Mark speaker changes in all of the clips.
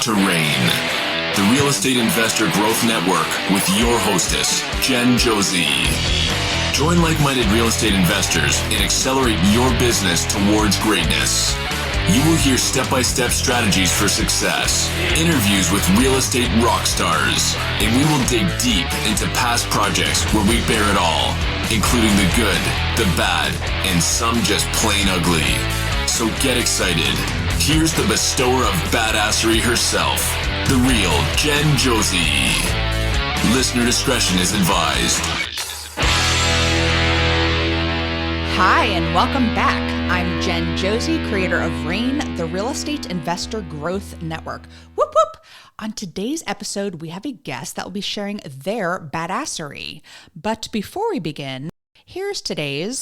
Speaker 1: to REIN, the Real Estate Investor Growth Network with your hostess, Jen Josie. Join like-minded real estate investors and accelerate your business towards greatness. You will hear step-by-step strategies for success, interviews with real estate rock stars, and we will dig deep into past projects where we bear it all, including the good, the bad, and some just plain ugly. So get excited. Here's the bestower of badassery herself, the real Jen Josie. Listener discretion is advised.
Speaker 2: Hi, and welcome back. I'm Jen Josie, creator of REIN, the Real Estate Investor Growth Network. Whoop, whoop. On today's episode, we have a guest that will be sharing their badassery. But before we begin, here's today's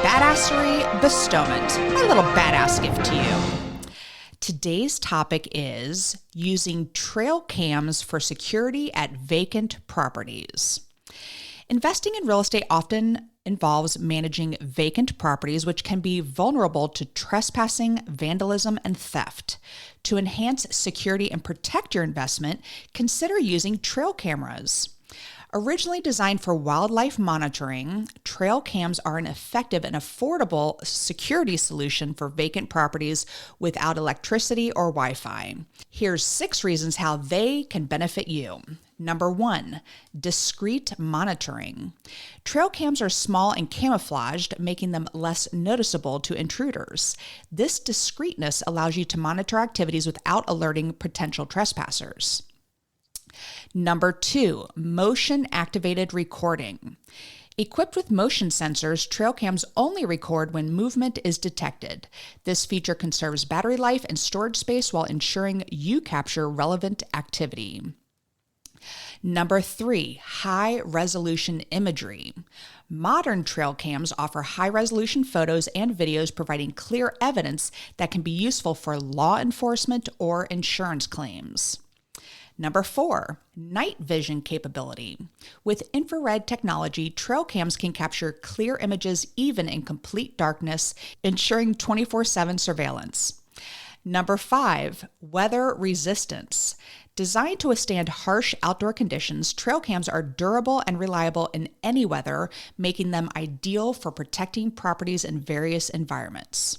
Speaker 2: badassery bestowment, my little badass gift to you. Today's topic is using trail cams for security at vacant properties. Investing in real estate often involves managing vacant properties, which can be vulnerable to trespassing, vandalism, and theft. To enhance security and protect your investment, consider using trail cameras. Originally designed for wildlife monitoring, trail cams are an effective and affordable security solution for vacant properties without electricity or Wi-Fi. Here's 6 reasons how they can benefit you. Number 1, discreet monitoring. Trail cams are small and camouflaged, making them less noticeable to intruders. This discreetness allows you to monitor activities without alerting potential trespassers. Number 2, motion-activated recording. Equipped with motion sensors, trail cams only record when movement is detected. This feature conserves battery life and storage space while ensuring you capture relevant activity. Number 3, high-resolution imagery. Modern trail cams offer high-resolution photos and videos providing clear evidence that can be useful for law enforcement or insurance claims. Number 4, night vision capability. With infrared technology, trail cams can capture clear images even in complete darkness, ensuring 24/7 surveillance. Number 5, weather resistance. Designed to withstand harsh outdoor conditions, trail cams are durable and reliable in any weather, making them ideal for protecting properties in various environments.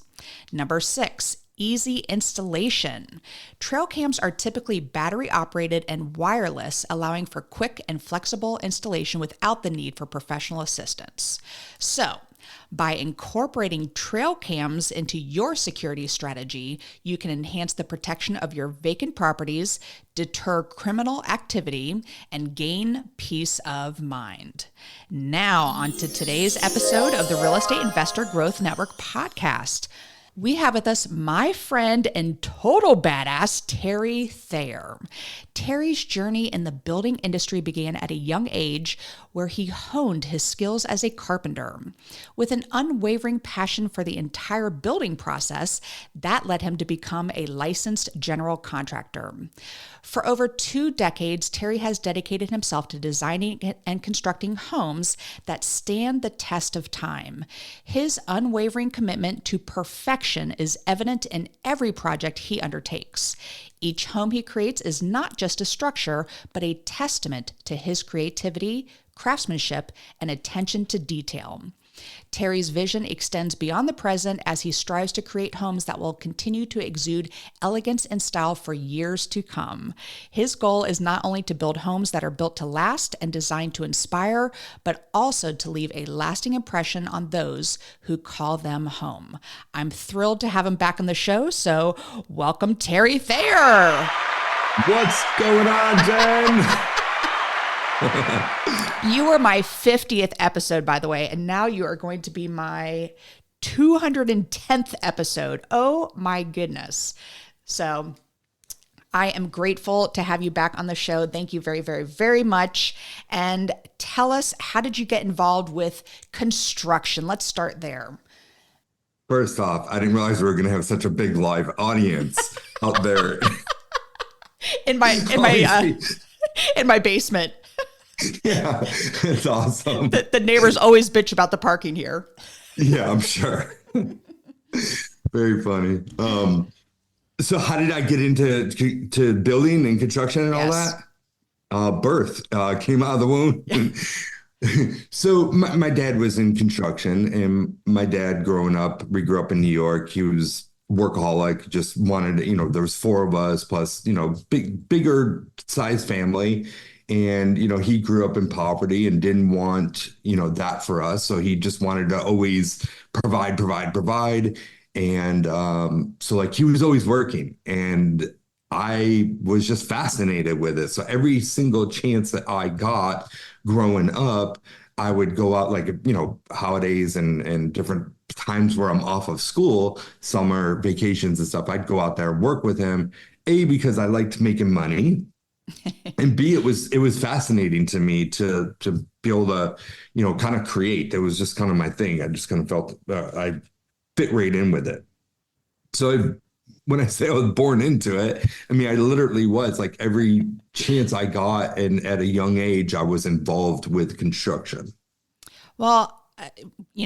Speaker 2: Number 6, easy installation. Trail cams are typically battery operated and wireless, allowing for quick and flexible installation without the need for professional assistance. So, by incorporating trail cams into your security strategy, you can enhance the protection of your vacant properties, deter criminal activity, and gain peace of mind. Now, on to today's episode of the Real Estate Investor Growth Network podcast. We have with us my friend and total badass, Terry Thayer. Terry's journey in the building industry began at a young age where he honed his skills as a carpenter. With an unwavering passion for the entire building process, that led him to become a licensed general contractor. For over 2 decades, Terry has dedicated himself to designing and constructing homes that stand the test of time. His unwavering commitment to perfection is evident in every project he undertakes. Each home he creates is not just a structure, but a testament to his creativity, craftsmanship, and attention to detail. Terry's vision extends beyond the present as he strives to create homes that will continue to exude elegance and style for years to come. His goal is not only to build homes that are built to last and designed to inspire, but also to leave a lasting impression on those who call them home. I'm thrilled to have him back on the show, so welcome Terry Thayer.
Speaker 3: What's going on, Jen?
Speaker 2: You were my 50th episode, by the way, and now you are going to be my 210th episode. Oh my goodness. So I am grateful to have you back on the show. Thank you very, very, very much. And tell us, how did you get involved with construction? Let's start there.
Speaker 3: First off, I didn't realize we were going to have such a big live audience out there.
Speaker 2: in my basement.
Speaker 3: Yeah, it's awesome.
Speaker 2: The neighbors always bitch about the parking here.
Speaker 3: Yeah, I'm sure. Very funny. So how did I get into to building and construction and all
Speaker 2: Yes.
Speaker 3: that? Birth came out of the womb. So my dad was in construction, and my dad growing up, we grew up in New York. He was workaholic, just wanted to, there was four of us plus, bigger size family. And, he grew up in poverty and didn't want, that for us. So he just wanted to always provide, provide, provide. And so like he was always working, and I was just fascinated with it. So every single chance that I got growing up, I would go out like, holidays and different times where I'm off of school, summer vacations and stuff. I'd go out there and work with him, A, because I liked making money. And B, it was fascinating to me to be able to, kind of create. It was just kind of my thing. I just kind of felt I fit right in with it. So when I say I was born into it, I mean, I literally was like every chance I got, and at a young age, I was involved with construction.
Speaker 2: Well,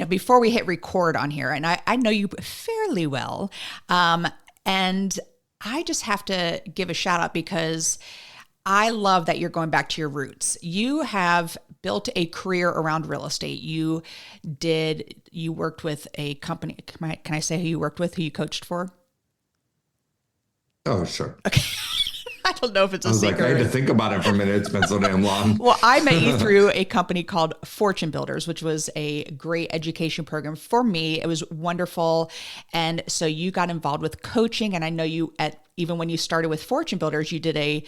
Speaker 2: before we hit record on here, and I know you fairly well, and I just have to give a shout out because I love that you're going back to your roots. You have built a career around real estate. You worked with a company. Can I say who you worked with, who you coached for?
Speaker 3: Oh, sure.
Speaker 2: Okay. I don't know if it's a
Speaker 3: I was
Speaker 2: secret.
Speaker 3: like, I had to think about it for a minute. It's been so damn long.
Speaker 2: Well, I met you through a company called Fortune Builders, which was a great education program for me. It was wonderful. And so you got involved with coaching. And I know even when you started with Fortune Builders, you did a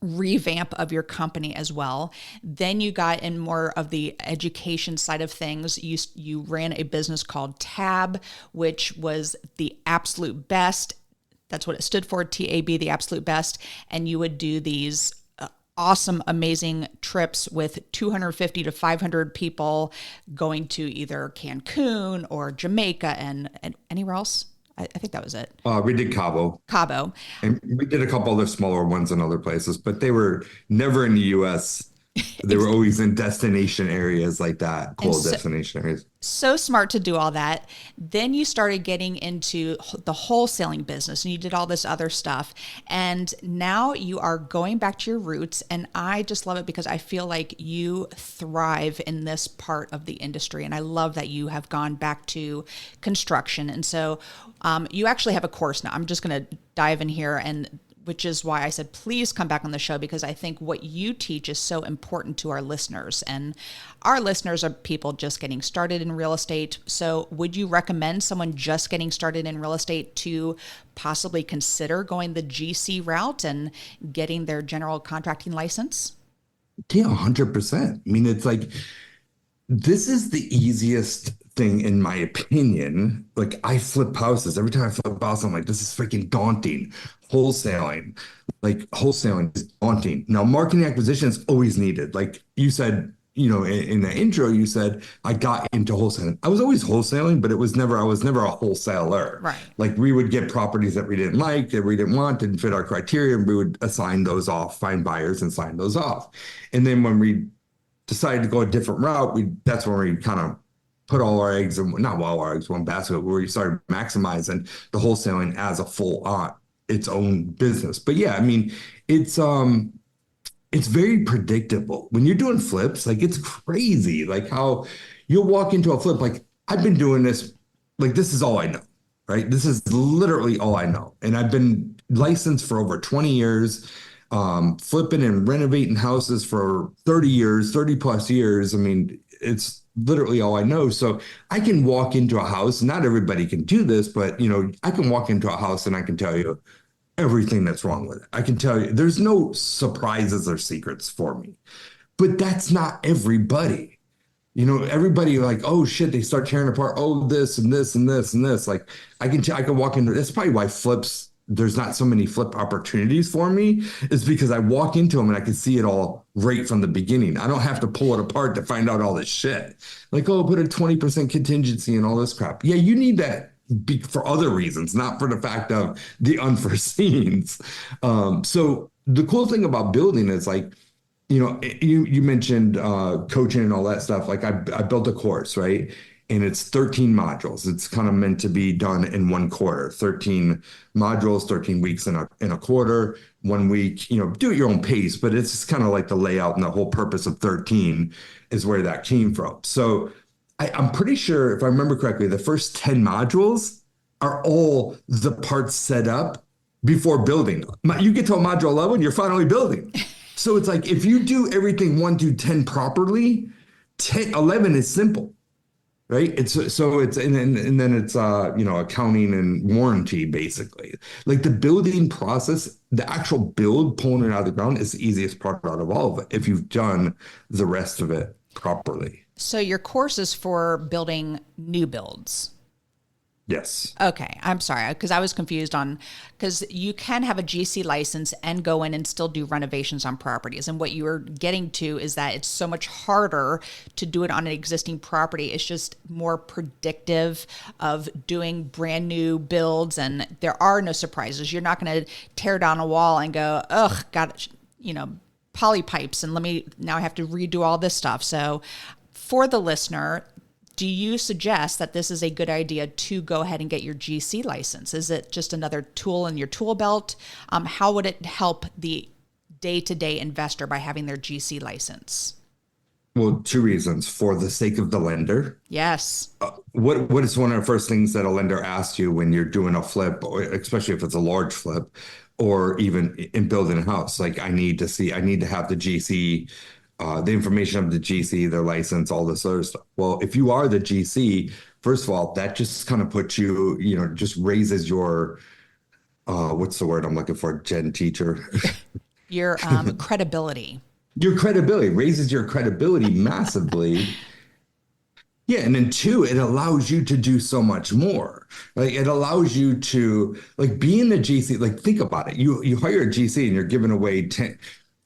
Speaker 2: revamp of your company as well. Then you got in more of the education side of things. You ran a business called Tab, which was the absolute best. That's what it stood for, TAB, the absolute best. And you would do these awesome, amazing trips with 250 to 500 people going to either Cancun or Jamaica and anywhere else. I think that was it.
Speaker 3: We did Cabo.
Speaker 2: Cabo.
Speaker 3: And we did a couple other smaller ones in other places, but they were never in the US. They were always in destination areas like that, cool destination areas.
Speaker 2: So smart to do all that. Then you started getting into the wholesaling business and you did all this other stuff. And now you are going back to your roots. And I just love it because I feel like you thrive in this part of the industry. And I love that you have gone back to construction. And so you actually have a course now. I'm just going to dive in here, and which is why I said, please come back on the show, because I think what you teach is so important to our listeners. And our listeners are people just getting started in real estate. So would you recommend someone just getting started in real estate to possibly consider going the GC route and getting their general contracting license?
Speaker 3: Yeah, 100%. I mean, it's like, this is the easiest thing in my opinion. Like, I flip houses. Every time I flip a house, I'm like, this is freaking daunting. Wholesaling is daunting. Now, marketing acquisition is always needed. Like you said, in the intro, you said I got into wholesaling. I was always wholesaling, but I was never a wholesaler.
Speaker 2: Right.
Speaker 3: Like, we would get properties that we didn't like, that we didn't want, didn't fit our criteria, and we would assign those off, find buyers and sign those off. And then when we decided to go a different route, that's when we kind of put all our eggs in, not all our eggs, one basket, where we started maximizing the wholesaling as a full on its own business. But yeah, I mean, it's very predictable when you're doing flips. Like, it's crazy, like how you'll walk into a flip. Like, I've been doing this, like, this is all I know, right? This is literally all I know. And I've been licensed for over 20 years, flipping and renovating houses for 30 plus years. I mean, it's literally all I know. So I can walk into a house. Not everybody can do this, but I can walk into a house and I can tell you everything that's wrong with it. I can tell you there's no surprises or secrets for me. But that's not everybody. Everybody, like, oh shit, they start tearing apart, oh, this and this and this and this. Like, I can walk into, that's probably why there's not so many flip opportunities for me, is because I walk into them and I can see it all right from the beginning. I don't have to pull it apart to find out all this shit. Like, oh, put a 20% contingency and all this crap. Yeah, you need that for other reasons, not for the fact of the unforeseens. So the cool thing about building is, like, you mentioned coaching and all that stuff. Like, I built a course, right? and it's 13 modules. It's kind of meant to be done in one quarter, 13 modules, 13 weeks in a quarter, 1 week, do at your own pace, but it's just kind of like the layout, and the whole purpose of 13 is where that came from. So I'm pretty sure, if I remember correctly, the first 10 modules are all the parts set up before building. You get to a module 11, you're finally building. So it's like, if you do everything 1 through 10 properly, 11 is simple. Right. And then it's accounting and warranty, basically. Like the building process, the actual build, pulling it out of the ground, is the easiest part out of all of it if you've done the rest of it properly.
Speaker 2: So your course is for building new builds.
Speaker 3: Yes.
Speaker 2: Okay. I'm sorry, because I was confused because you can have a GC license and go in and still do renovations on properties. And what you were getting to is that it's so much harder to do it on an existing property. It's just more predictive of doing brand new builds, and there are no surprises. You're not going to tear down a wall and go, ugh, got, poly pipes, and now I have to redo all this stuff. So for the listener, do you suggest that this is a good idea to go ahead and get your GC license? Is it just another tool in your tool belt? How would it help the day-to-day investor by having their GC license?
Speaker 3: Well, 2 reasons. For the sake of the lender.
Speaker 2: Yes.
Speaker 3: What is one of the first things that a lender asks you when you're doing a flip, or especially if it's a large flip, or even in building a house? Like, I need to have the GC, the information of the GC, their license, all this other stuff. Well, if you are the GC, first of all, that just kind of puts you, just raises your, what's the word I'm looking for, Gen teacher?
Speaker 2: Your credibility.
Speaker 3: Your credibility, raises your credibility massively. Yeah, and then 2, it allows you to do so much more. Like, it allows you to, like, being a GC, like, think about it. You hire a GC and you're giving away 10,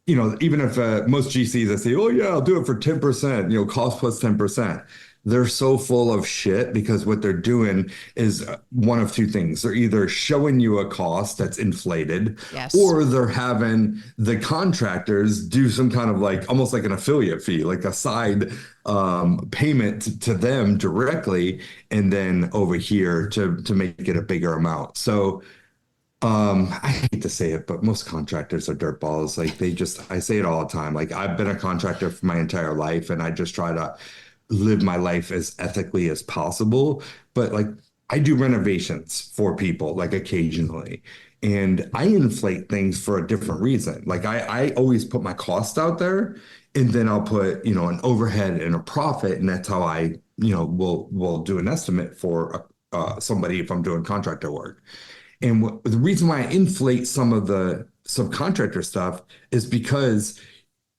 Speaker 3: even if most GCs that say, oh yeah, I'll do it for 10%, cost plus 10%. They're so full of shit, because what they're doing is one of 2 things. They're either showing you a cost that's inflated,
Speaker 2: yes,
Speaker 3: or they're having the contractors do some kind of like, almost like an affiliate fee, like a side payment to them directly, and then over here to make it a bigger amount. So I hate to say it, but most contractors are dirtballs. Like, I say it all the time. Like, I've been a contractor for my entire life, and I just try to live my life as ethically as possible. But like, I do renovations for people, like, occasionally, and I inflate things for a different reason. Like, I always put my cost out there, and then I'll put, an overhead and a profit. And that's how I, will do an estimate for somebody if I'm doing contractor work. And the reason why I inflate some of the subcontractor stuff is because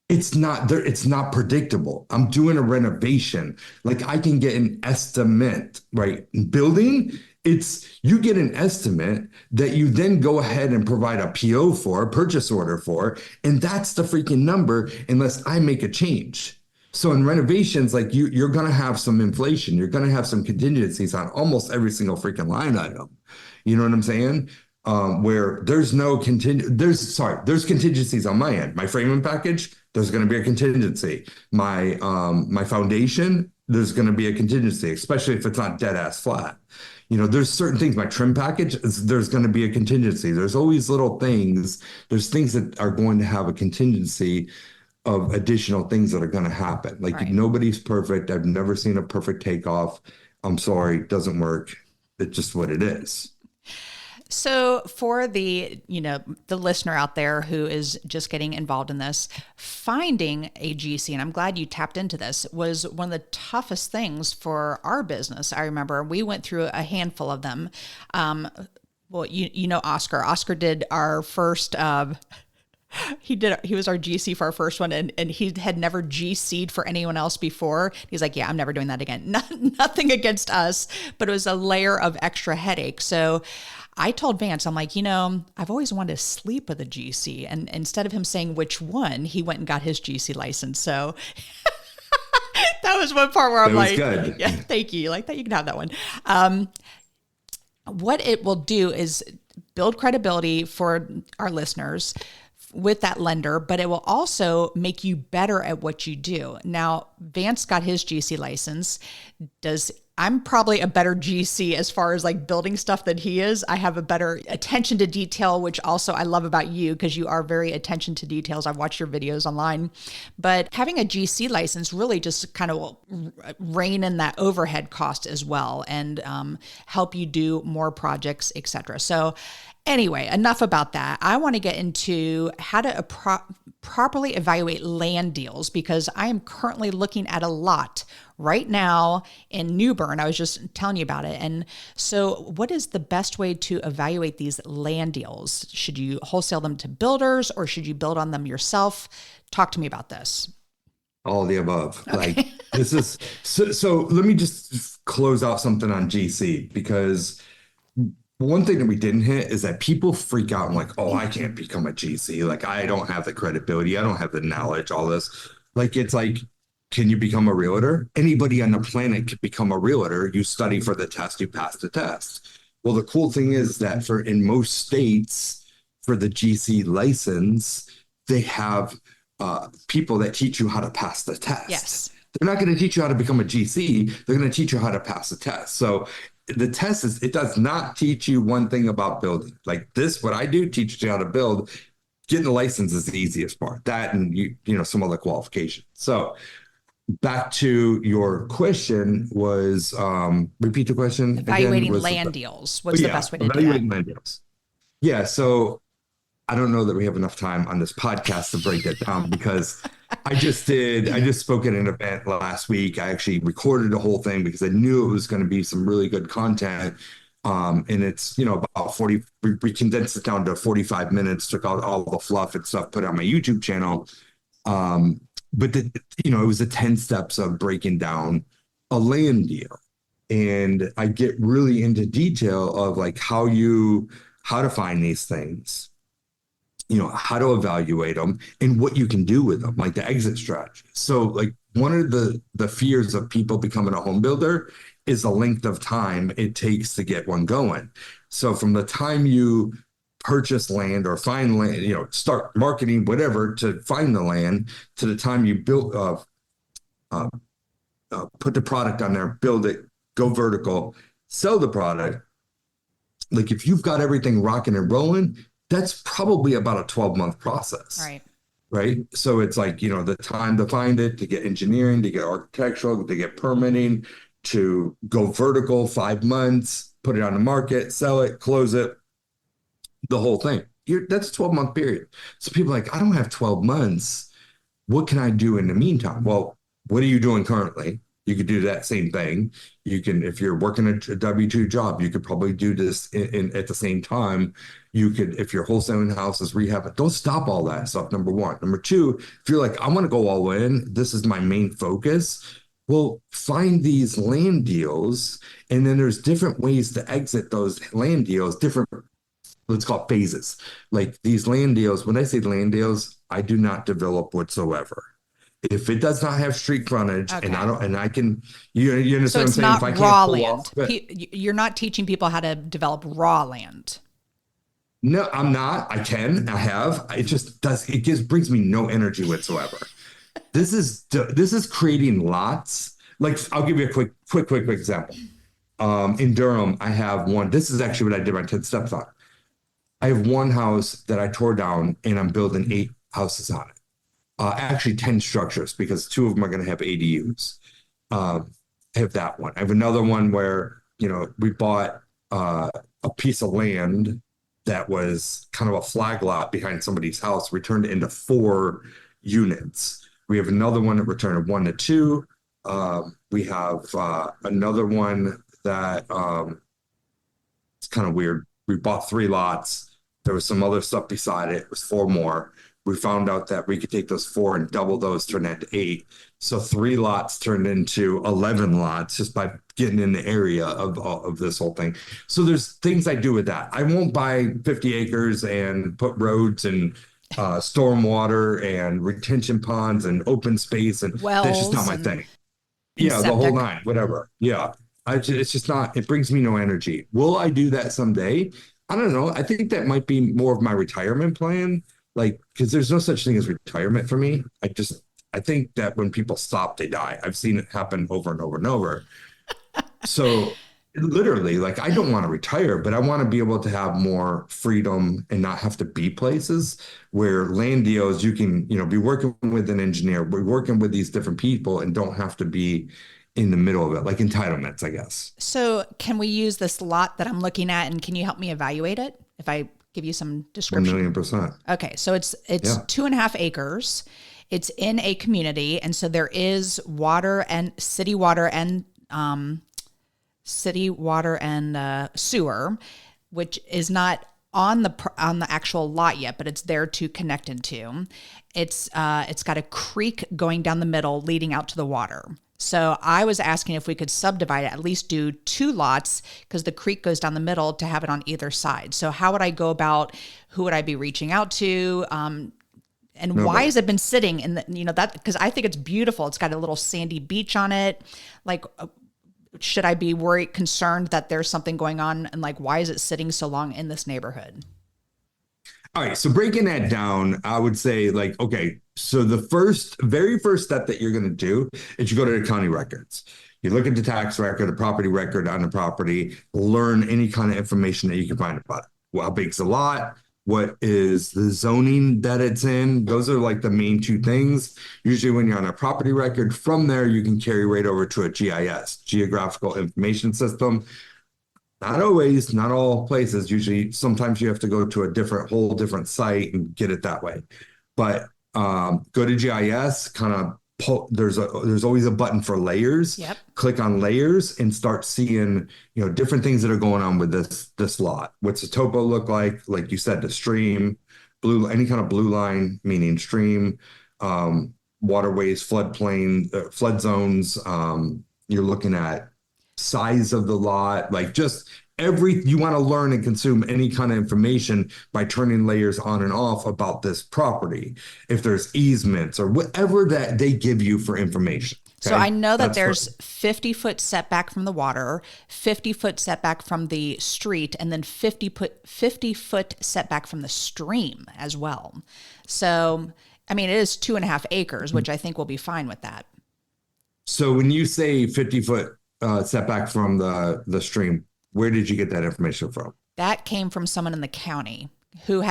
Speaker 3: it's not there. It's not predictable. I'm doing a renovation. Like, I can get an estimate, right? Building, you get an estimate that you then go ahead and provide a PO for, a purchase order for, and that's the freaking number unless I make a change. So in renovations, like, you're going to have some inflation. You're going to have some contingencies on almost every single freaking line item. You know what I'm saying? Where there's there's contingencies on my end. My framing package, there's going to be a contingency. My foundation, there's going to be a contingency, especially if it's not dead ass flat. There's certain things. My trim package, there's going to be a contingency. There's always little things. There's things that are going to have a contingency of additional things that are going to happen. Like, right. Nobody's perfect. I've never seen a perfect takeoff. I'm sorry, it doesn't work. It's just what it is.
Speaker 2: So for the listener out there who is just getting involved in this, finding a GC, and I'm glad you tapped into this, was one of the toughest things for our business. I remember we went through a handful of them. Well, Oscar. Oscar did our first. He was our GC for our first one, and he had never GC'd for anyone else before. He's like, yeah, I'm never doing that again. Nothing against us, but it was a layer of extra headache. So I told Vance, I'm like, I've always wanted to sleep with a GC. And instead of him saying which one, he went and got his GC license. So that was one part where I'm like,
Speaker 3: good.
Speaker 2: Yeah, thank you. Like that, you can have that one. What it will do is build credibility for our listeners with that lender, but it will also make you better at what you do. Now, Vance got his GC license. Does I'm probably a better GC as far as like building stuff than he is. I have a better attention to detail, which also I love about you because you are very attention to details. I've watched your videos online, but having a GC license really just kind of will rein in that overhead cost as well and help you do more projects, etc. So anyway, enough about that. I want to get into how to properly evaluate land deals because I am currently looking at a lot right now in New Bern. I was just telling you about it. And so what is the best way to evaluate these land deals? Should you wholesale them to builders or should you build on them yourself? Talk to me about this.
Speaker 3: All of the above.
Speaker 2: Okay.
Speaker 3: Like this is, so let me just close out something on GC because one thing that we didn't hit is that people freak out and like, oh, I can't become a GC. Like, I don't have the credibility. I don't have the knowledge, all this. Like, it's like, can you become a realtor? Anybody on the planet can become a realtor. You study for the test, you pass the test. Well, the cool thing is that in most states, for the GC license, they have people that teach you how to pass the test.
Speaker 2: Yes.
Speaker 3: They're not going to teach you how to become a GC. They're going to teach you how to pass the test. So the test it does not teach you one thing about building. Like this, what I do teaches you how to build. Getting the license is the easiest part. That and you know, some other qualifications. So back to your question was, repeat the question.
Speaker 2: Evaluating
Speaker 3: again,
Speaker 2: land deals. What's the best way to do that?
Speaker 3: Evaluating land deals. Yeah. So I don't know that we have enough time on this podcast to break that down because I just spoke at an event last week. I actually recorded the whole thing because I knew it was going to be some really good content. And it's, you know, about 40, we condensed it down to 45 minutes, took out all the fluff and stuff, put it on my YouTube channel. But you know, it was the 10 steps of breaking down a land deal. And I get really into detail of like how to find these things, you know, how to evaluate them and what you can do with them, like the exit strategy. So like one of the fears of people becoming a home builder is the length of time it takes to get one going. So from the time you purchase land or find land, you know, start marketing, whatever, to find the land to the time you build, put the product on there, build it, go vertical, sell the product. Like if you've got everything rocking and rolling, that's probably about a 12-month process.
Speaker 2: Right.
Speaker 3: Right. So it's like, you know, the time to find it, to get engineering, to get architectural, to get permitting, to go vertical, 5 months, put it on the market, sell it, close it, the whole thing. That's a 12-month period. So people are like, I don't have 12 months. What can I do in the meantime? Well, what are you doing currently? You could do that same thing. You can, if you're working a W-2 job, you could probably do this at the same time. You could, if you're wholesaling houses, rehab it. Don't stop all that stuff, number one. Number two, if you're like, I want to go all in, this is my main focus. Well, find these land deals. And then there's different ways to exit those land deals, different, let's call it phases. Like these land deals, when I say land deals, I do not develop whatsoever. If it does not have street frontage,
Speaker 2: Okay.
Speaker 3: and I can, you understand
Speaker 2: So it's
Speaker 3: what I'm saying?
Speaker 2: not raw land. You're not teaching people how to develop raw land.
Speaker 3: No, I'm not. I can. I have. It just does. It brings me no energy whatsoever. This is creating lots. Like I'll give you a quick example. In Durham, I have one. This is actually what I did my 10 steps on. I have one house that I tore down, and I'm building 8 houses on it. Actually 10 structures because 2 of them are going to have ADUs. I have that one. I have another one where, you know, we bought a piece of land that was kind of a flag lot behind somebody's house, returned it into 4 units. We have another one that returned 1 to 2. We have another one that it's kind of weird. We bought 3 lots. There was some other stuff beside it. It was 4 more. We found out that we could take those 4 and double those, turn that to 8. So 3 lots turned into 11 lots just by getting in the area of this whole thing. So there's things I do with that. I won't buy 50 acres and put roads and stormwater and retention ponds and open space. And
Speaker 2: wells,
Speaker 3: that's just not my thing. Yeah, the whole 9, whatever. Yeah. It's just not, it brings me no energy. Will I do that someday? I don't know. I think that might be more of my retirement plan. Like, because there's no such thing as retirement for me. I think that when people stop, they die. I've seen it happen over and over and over. So literally, like I don't want to retire, but I want to be able to have more freedom and not have to be places where land deals you can, be working with an engineer, be working with these different people and don't have to be in the middle of it, like entitlements, I guess.
Speaker 2: So can we use this lot that I'm looking at, and can you help me evaluate it if I give you some description?
Speaker 3: 1,000,000%.
Speaker 2: Okay, so it's
Speaker 3: Yeah.
Speaker 2: 2.5 acres. It's in a community, and so there is city water and sewer, which is not on the actual lot yet, but it's there to connect into. It's got a creek going down the middle leading out to the water. So I was asking if we could subdivide it, at least do 2 lots, because the creek goes down the middle, to have it on either side. So how would I go about? Who would I be reaching out to? And why has it been sitting in that? Because I think it's beautiful. It's got a little sandy beach on it. Like, should I be concerned that there's something going on? And like, why is it sitting so long in this neighborhood?
Speaker 3: All right. So breaking that down, I would say like, okay, so the very first step that you're going to do is you go to the county records. You look at the tax record, the property record on the property, learn any kind of information that you can find about it. Well, how big's the lot? What is the zoning that it's in? Those are like the main 2 things. Usually when you're on a property record, from there, you can carry right over to a GIS, Geographical Information System. Not always, not all places. Usually, sometimes you have to go to a whole different site and get it that way. But go to GIS, kind of there's always a button for layers.
Speaker 2: Yep.
Speaker 3: Click on layers and start seeing, different things that are going on with this lot. What's the topo look like? Like you said, the stream, any kind of blue line, meaning stream, waterways, floodplain, flood zones. You're looking at size of the lot, like just you want to learn and consume any kind of information by turning layers on and off about this property. If there's easements or whatever that they give you for information. Okay?
Speaker 2: So I know that there's 50-foot setback from the water, 50-foot setback from the street, and then 50-foot setback from the stream as well. So, I mean, it is 2.5 acres, which I think will be fine with that.
Speaker 3: So when you say 50-foot setback from the stream, where did you get that information from?
Speaker 2: That came from someone in the county who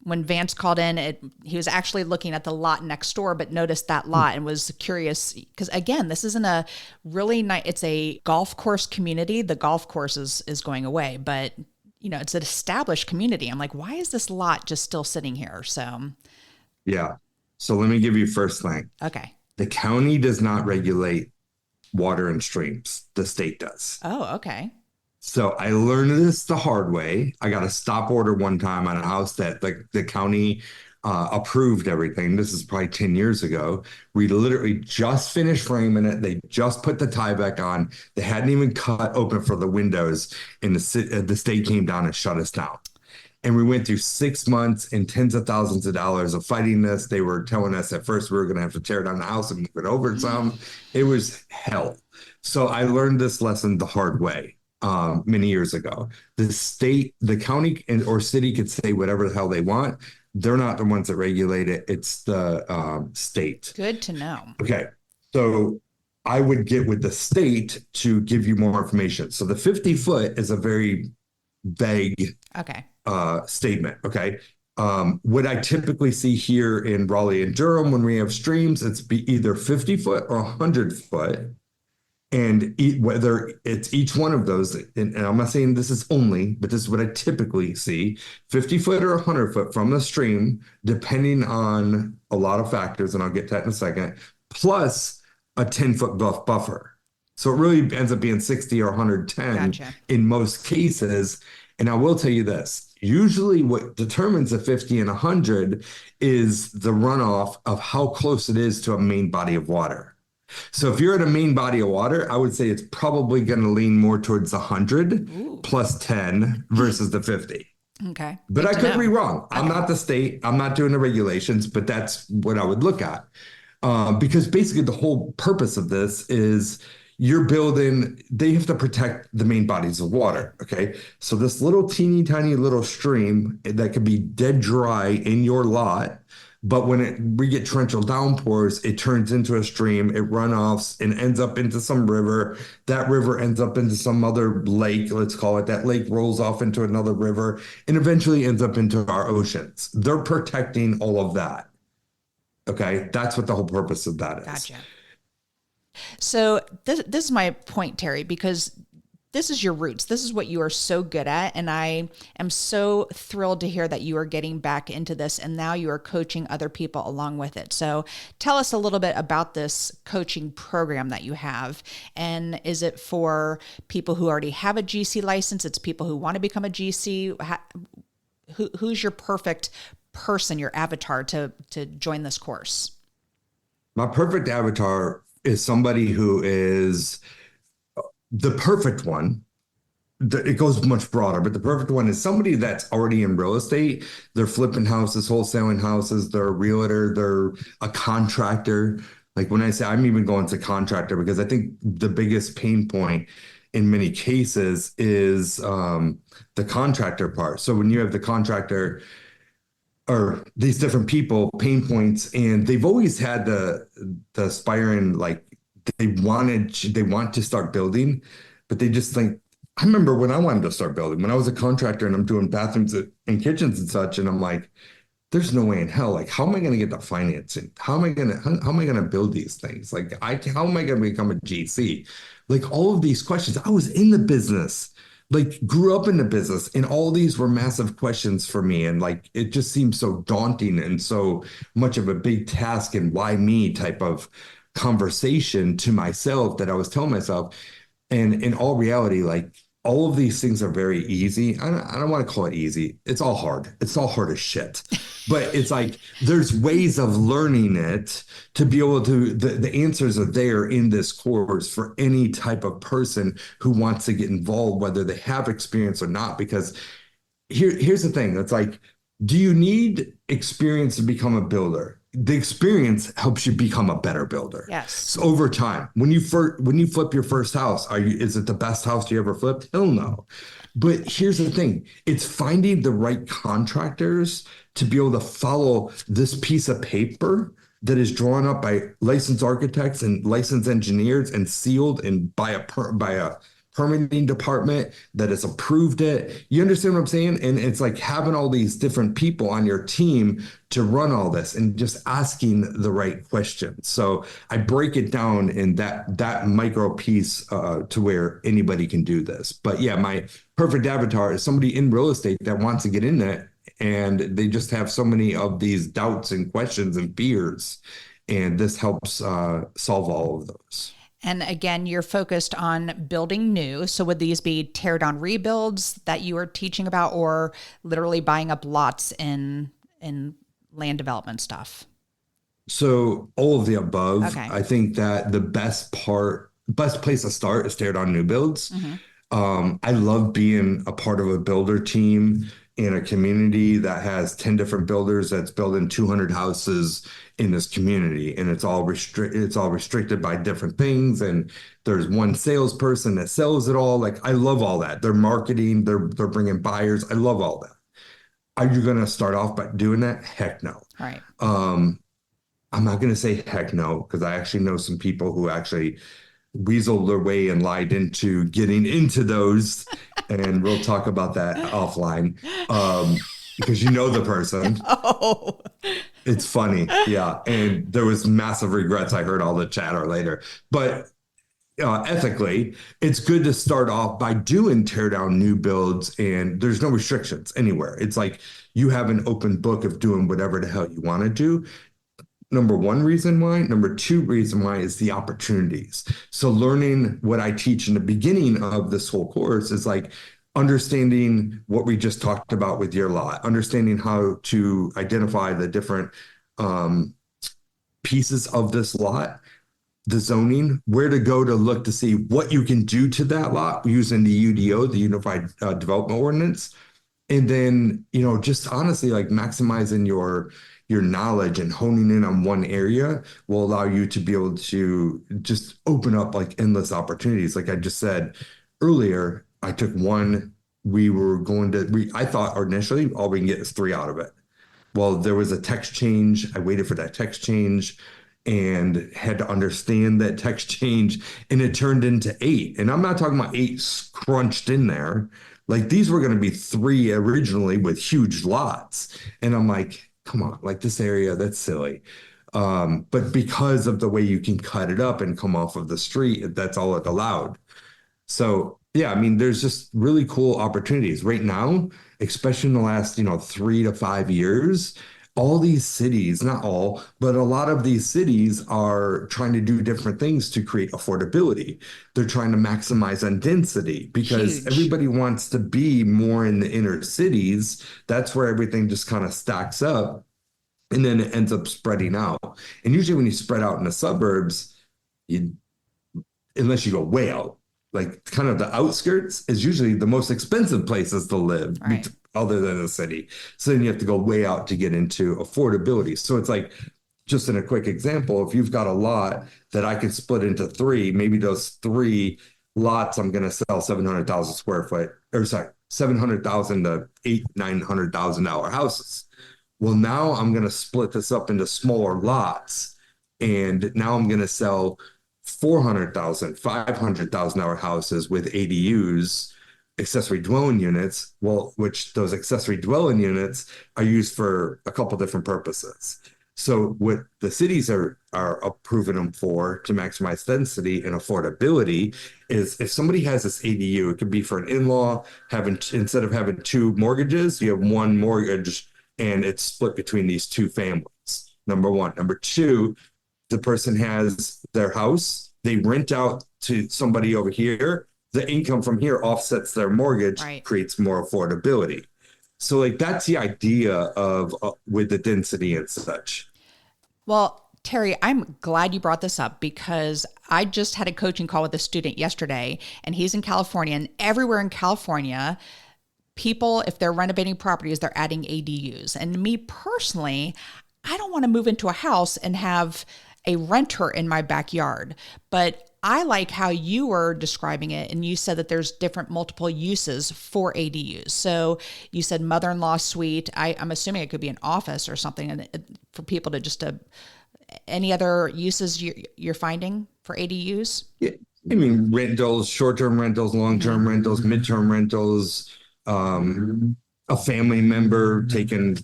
Speaker 2: when Vance called in, he was actually looking at the lot next door, but noticed that lot and was curious because again, this isn't a really nice, it's a golf course community. The golf course is going away, but it's an established community. I'm like, why is this lot just still sitting here? So
Speaker 3: yeah. So let me give you first thing.
Speaker 2: Okay.
Speaker 3: The county does not regulate water and streams. The state does.
Speaker 2: Oh, okay.
Speaker 3: So I learned this the hard way. I got a stop order one time on a house that the county approved everything. This is probably 10 years ago. We literally just finished framing it. They just put the tie back on. They hadn't even cut open for the windows, and the state came down and shut us down. And we went through 6 months and tens of thousands of dollars of fighting this. They were telling us at first we were going to have to tear down the house and move it over some. It was hell. So I learned this lesson the hard way many years ago. The state, the county or city could say whatever the hell they want. They're not the ones that regulate it. It's the state.
Speaker 2: Good to know.
Speaker 3: Okay. So I would get with the state to give you more information. So the 50-foot is a very vague statement. Okay. What I typically see here in Raleigh and Durham when we have streams, it's either 50-foot or 100-foot. And whether it's each one of those, and I'm not saying this is only, but this is what I typically see, 50-foot or 100-foot from the stream, depending on a lot of factors, and I'll get to that in a second, plus a 10-foot buffer. So it really ends up being 60 or 110 in most cases. And I will tell you this, usually what determines a 50 and 100 is the runoff of how close it is to a main body of water. So if you're at a main body of water, I would say it's probably going to lean more towards 100 plus 10 versus the 50.
Speaker 2: Okay.
Speaker 3: But I could be wrong. I'm not the state. I'm not doing the regulations, but that's what I would look at. Because basically the whole purpose of this is you're building, they have to protect the main bodies of water. Okay. So this little teeny tiny little stream that could be dead dry in your lot, But when we get torrential downpours, it turns into a stream, it runoffs and ends up into some river. That river ends up into some other lake, let's call it. That lake rolls off into another river and eventually ends up into our oceans. They're protecting all of that. Okay. That's what the whole purpose of that is.
Speaker 2: Gotcha. So this is my point, Terry, because this is your roots. This is what you are so good at. And I am so thrilled to hear that you are getting back into this and now you are coaching other people along with it. So tell us a little bit about this coaching program that you have. And is it for people who already have a GC license? It's people who want to become a GC? Who's your perfect person, your avatar to join this course?
Speaker 3: My perfect avatar is somebody who is the perfect one. It goes much broader, but the perfect one is somebody that's already in real estate. They're flipping houses, wholesaling houses. They're a realtor. They're a contractor. Like when I say I'm even going to contractor, because I think the biggest pain point in many cases is the contractor part. So when you have the contractor or these different people, pain points, and they've always had the aspiring, like they want to start building, but they just think, I remember when I wanted to start building, when I was a contractor and I'm doing bathrooms and kitchens and such, and I'm like, there's no way in hell, like, how am I going to get the financing? How am I going to build these things? Like, how am I going to become a GC? Like all of these questions, I was in the business, like grew up in the business, and all these were massive questions for me. And like, it just seemed so daunting and so much of a big task and why me type of conversation to myself that I was telling myself. And in all reality, like all of these things are very easy. I don't want to call it easy. It's all hard. It's all hard as shit. But it's like there's ways of learning it to be able to, the answers are there in this course for any type of person who wants to get involved, whether they have experience or not. Because here's the thing. It's like, do you need experience to become a builder? The experience helps you become a better builder.
Speaker 2: Yes.
Speaker 3: So over time, when you flip your first house, is it the best house you ever flipped? Hell no. But here's the thing. It's finding the right contractors to be able to follow this piece of paper that is drawn up by licensed architects and licensed engineers and sealed and by a permitting department that has approved it. You understand what I'm saying? And it's like having all these different people on your team to run all this and just asking the right questions. So I break it down in that micro piece to where anybody can do this. But yeah, my perfect avatar is somebody in real estate that wants to get in it, and they just have so many of these doubts and questions and fears. And this helps solve all of those.
Speaker 2: And again, you're focused on building new. So would these be tear down rebuilds that you are teaching about, or literally buying up lots in land development stuff?
Speaker 3: So all of the above.
Speaker 2: Okay.
Speaker 3: I think that the best place to start is tear down new builds.
Speaker 2: Mm-hmm.
Speaker 3: I love being a part of a builder team in a community that has 10 different builders that's building 200 houses in this community, and it's all restricted by different things, and there's one salesperson that sells it all. Like, I love all that. They're marketing, they're bringing buyers. I love all that. Are you going to start off by doing that? Heck no.
Speaker 2: All right.
Speaker 3: I'm not going to say heck no, because I actually know some people who actually weaseled their way and lied into getting into those. And we'll talk about that offline, because you know the person.
Speaker 2: Oh,
Speaker 3: it's funny. Yeah. And there was massive regrets. I heard all the chatter later. But ethically, it's good to start off by doing tear down new builds, and there's no restrictions anywhere. It's like you have an open book of doing whatever the hell you want to do. Number one reason why. Number two reason why is the opportunities. So learning what I teach in the beginning of this whole course is like understanding what we just talked about with your lot, understanding how to identify the different pieces of this lot, the zoning, where to go to look to see what you can do to that lot using the UDO, the Unified Development Ordinance. And then, just honestly, like maximizing your knowledge and honing in on one area will allow you to be able to just open up like endless opportunities. Like I just said earlier, I took one, I thought initially all we can get is 3 out of it. Well, there was a text change. I waited for that text change and had to understand that text change, and it turned into 8. And I'm not talking about 8 crunched in there. Like these were going to be 3 originally with huge lots. And I'm like, come on, like this area, that's silly. But because of the way you can cut it up and come off of the street, that's all it allowed. So yeah, I mean, there's just really cool opportunities right now, especially in the last, 3 to 5 years. All these cities, not all, but a lot of these cities are trying to do different things to create affordability. They're trying to maximize on density because
Speaker 2: Huge.
Speaker 3: everybody wants to be more in the inner cities. That's where everything just kind of stacks up and then it ends up spreading out. And usually when you spread out in the suburbs, you unless you go way out, like kind of the outskirts is usually the most expensive places to live
Speaker 2: Right.
Speaker 3: other than the city. So then you have to go way out to get into affordability. So it's like, just in a quick example, if you've got a lot that I can split into 3, maybe those 3 lots, I'm going to sell 700,000 square foot, or sorry, 700,000 to $900,000 houses. Well, now I'm going to split this up into smaller lots. And now I'm going to sell 400,000, $500,000 houses with ADUs, accessory dwelling units. Well, which those accessory dwelling units are used for a couple different purposes. So what the cities are approving them for to maximize density and affordability is if somebody has this ADU, it could be for an in-law having, instead of having 2 mortgages, you have 1 mortgage and it's split between these 2 families. Number 1. Number 2, the person has their house, they rent out to somebody over here. The income from here offsets their mortgage,
Speaker 2: Right.
Speaker 3: creates more affordability. So like that's the idea of with the density and such.
Speaker 2: Well, Terry, I'm glad you brought this up because I just had a coaching call with a student yesterday and he's in California, and everywhere in California, people, if they're renovating properties, they're adding ADUs. And me personally, I don't want to move into a house and have a renter in my backyard. But I like how you were describing it. And you said that there's different multiple uses for ADUs. So you said mother-in-law suite. I'm assuming it could be an office or something, and for people to just, any other uses you're finding for ADUs?
Speaker 3: Yeah. I mean, rentals, short-term rentals, long-term rentals, midterm rentals, a family member taking,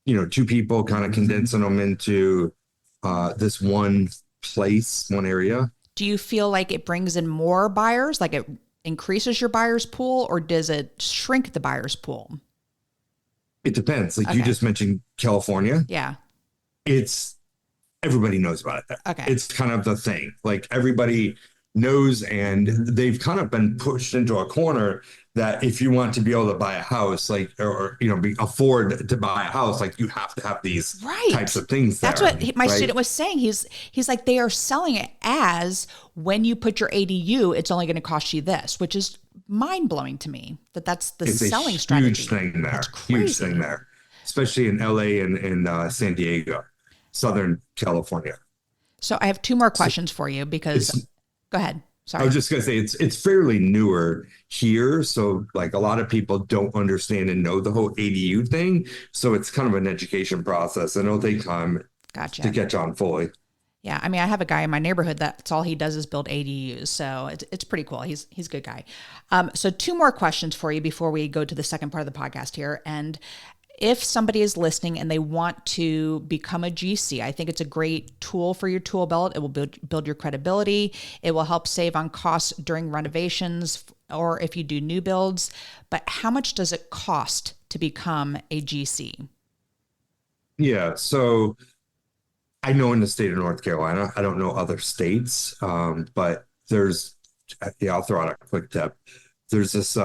Speaker 3: 2 people, kind of condensing them into this one place, one area.
Speaker 2: Do you feel like it brings in more buyers, like it increases your buyer's pool, or does it shrink the buyer's pool?
Speaker 3: It depends. Like
Speaker 2: Okay.
Speaker 3: you just mentioned California.
Speaker 2: Yeah.
Speaker 3: It's everybody knows about it.
Speaker 2: Okay.
Speaker 3: It's kind of the thing. Like everybody knows, and they've kind of been pushed into a corner that if you want to be able to buy a house, like, or afford to buy a house, like you have to have these
Speaker 2: Right.
Speaker 3: types of things.
Speaker 2: That's
Speaker 3: there,
Speaker 2: what my
Speaker 3: right?
Speaker 2: student was saying. He's like, they are selling it as when you put your ADU, it's only going to cost you this, which is mind blowing to me. That's the
Speaker 3: It's
Speaker 2: selling
Speaker 3: a
Speaker 2: strategy.
Speaker 3: huge thing there.
Speaker 2: That's
Speaker 3: Huge
Speaker 2: crazy.
Speaker 3: thing there, especially in LA and San Diego, Southern California.
Speaker 2: So I have 2 more questions for you because, go ahead.
Speaker 3: I
Speaker 2: Sorry.
Speaker 3: was just gonna say it's fairly newer here, so like a lot of people don't understand and know the whole ADU thing. So it's kind of an education process, and it'll take time
Speaker 2: Gotcha.
Speaker 3: to catch on fully.
Speaker 2: Yeah, I mean, I have a guy in my neighborhood that's all he does is build ADUs, so it's pretty cool. He's a good guy. So 2 more questions for you before we go to the second part of the podcast here. And if somebody is listening and they want to become a GC, I think it's a great tool for your tool belt. It will build your credibility. It will help save on costs during renovations or if you do new builds. But how much does it cost to become a GC?
Speaker 3: Yeah, so I know in the state of North Carolina, I don't know other states, but I'll throw out a quick tip. There's this